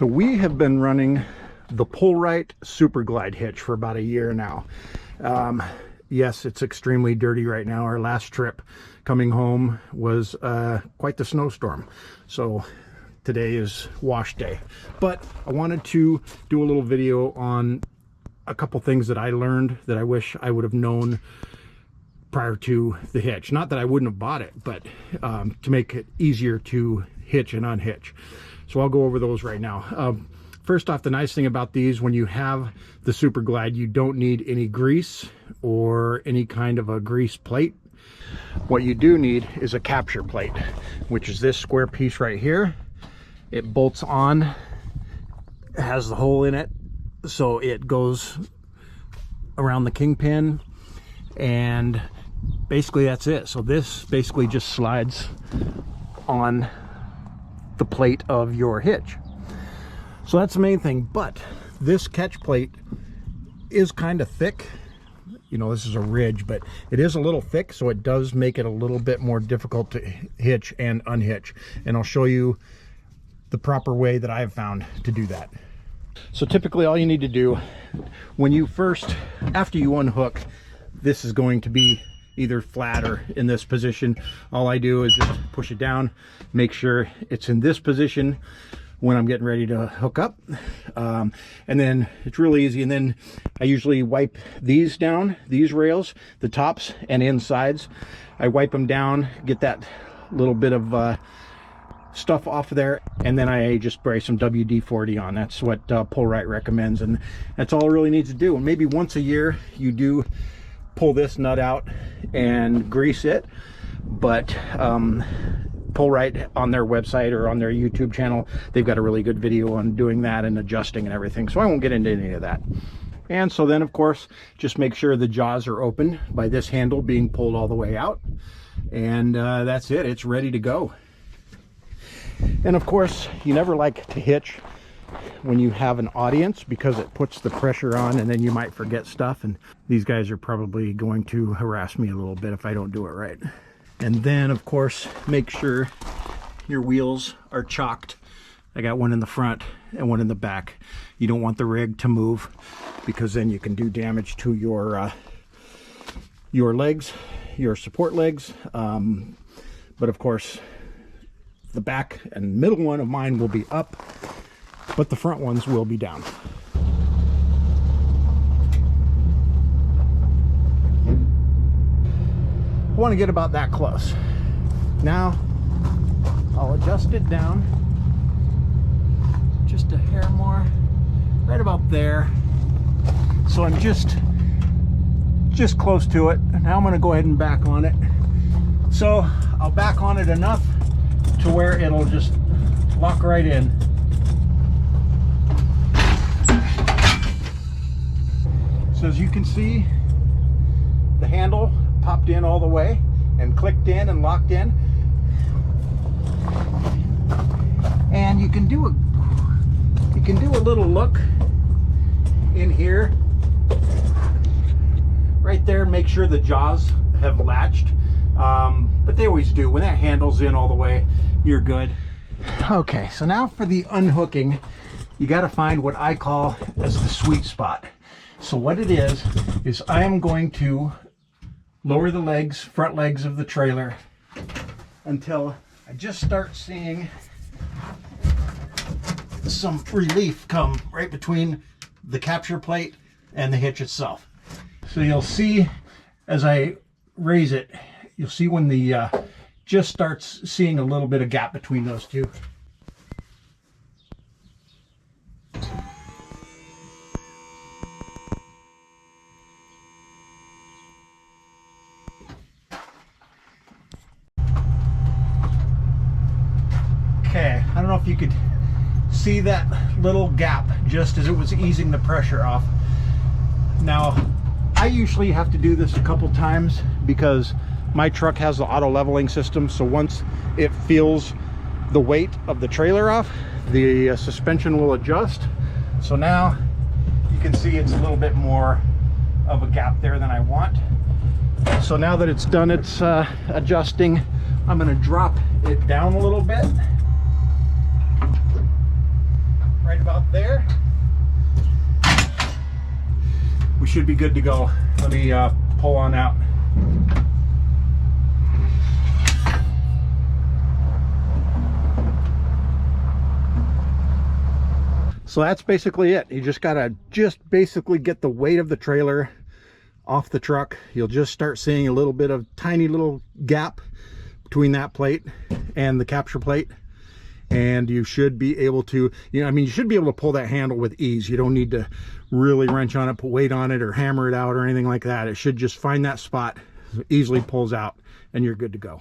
So we have been running the Pullrite Superglide Hitch for about a year now. Yes, it's extremely dirty right now. Our last trip coming home was quite the snowstorm. So today is wash day. But I wanted to do a little video on a couple things that I learned that I wish I would have known prior to the hitch. Not that I wouldn't have bought it, but to make it easier to hitch and unhitch. So I'll go over those right now. First off, the nice thing about these, when you have the Superglide, you don't need any grease or any kind of a grease plate. What you do need is a capture plate, which is this square piece right here. It bolts on, it has the hole in it, so it goes around the kingpin, and basically that's it. So this basically just slides on the plate of your hitch. So that's the main thing. But this catch plate is kind of thick. You know, this is a ridge, but it is a little thick, so it does make it a little bit more difficult to hitch and unhitch. And I'll show you the proper way that I've found to do that. So typically all you need to do when you first, after you unhook, this is going to be either flat or in this position. All I do is just push it down, make sure it's in this position when I'm getting ready to hook up, and then it's really easy. And then I usually wipe these down, these rails, the tops and insides. I wipe them down, get that little bit of stuff off of there, and then I just spray some WD-40 on. That's what Pullrite recommends, and that's all it really needs to do. And maybe once a year you do pull this nut out and grease it, but Pullrite, on their website or on their YouTube channel, they've got a really good video on doing that and adjusting and everything, so I won't get into any of that. And so then, of course, just make sure the jaws are open by this handle being pulled all the way out, and that's it. It's ready to go. And of course, you never like to hitch when you have an audience, because it puts the pressure on and then you might forget stuff, and these guys are probably going to harass me a little bit if I don't do it right. And then, of course, make sure your wheels are chocked. I got one in the front and one in the back. You don't want the rig to move, because then you can do damage to your legs, your support legs. But of course, the back and middle one of mine will be up, but the front ones will be down. I want to get about that close. Now I'll adjust it down just a hair more, right about there. So I'm just close to it. Now I'm going to go ahead and back on it. So I'll back on it enough to where it'll just lock right in. So as you can see, the handle popped in all the way and clicked in and locked in. And you can do a little look in here, right there, make sure the jaws have latched. But they always do. When that handle's in all the way, you're good. Okay, so now for the unhooking, you got to find what I call as the sweet spot. So what it is I am going to lower the legs, front legs of the trailer, until I just start seeing some relief come right between the capture plate and the hitch itself. So you'll see as I raise it, you'll see when the just starts seeing a little bit of gap between those two. Okay, I don't know if you could see that little gap just as it was easing the pressure off. Now, I usually have to do this a couple times because my truck has the auto leveling system, so once it feels the weight of the trailer off, the suspension will adjust. So now you can see it's a little bit more of a gap there than I want. So now that it's done its adjusting, I'm going to drop it down a little bit, right right about there. We should be good to go. Let me pull on out. So that's basically it. You just gotta basically get the weight of the trailer off the truck. You'll just start seeing a little bit of tiny little gap between that plate and the capture plate, and you should be able to, you should be able to pull that handle with ease. You don't need to really wrench on it, put weight on it, or hammer it out or anything like that. It should just find that spot, easily pulls out, and you're good to go.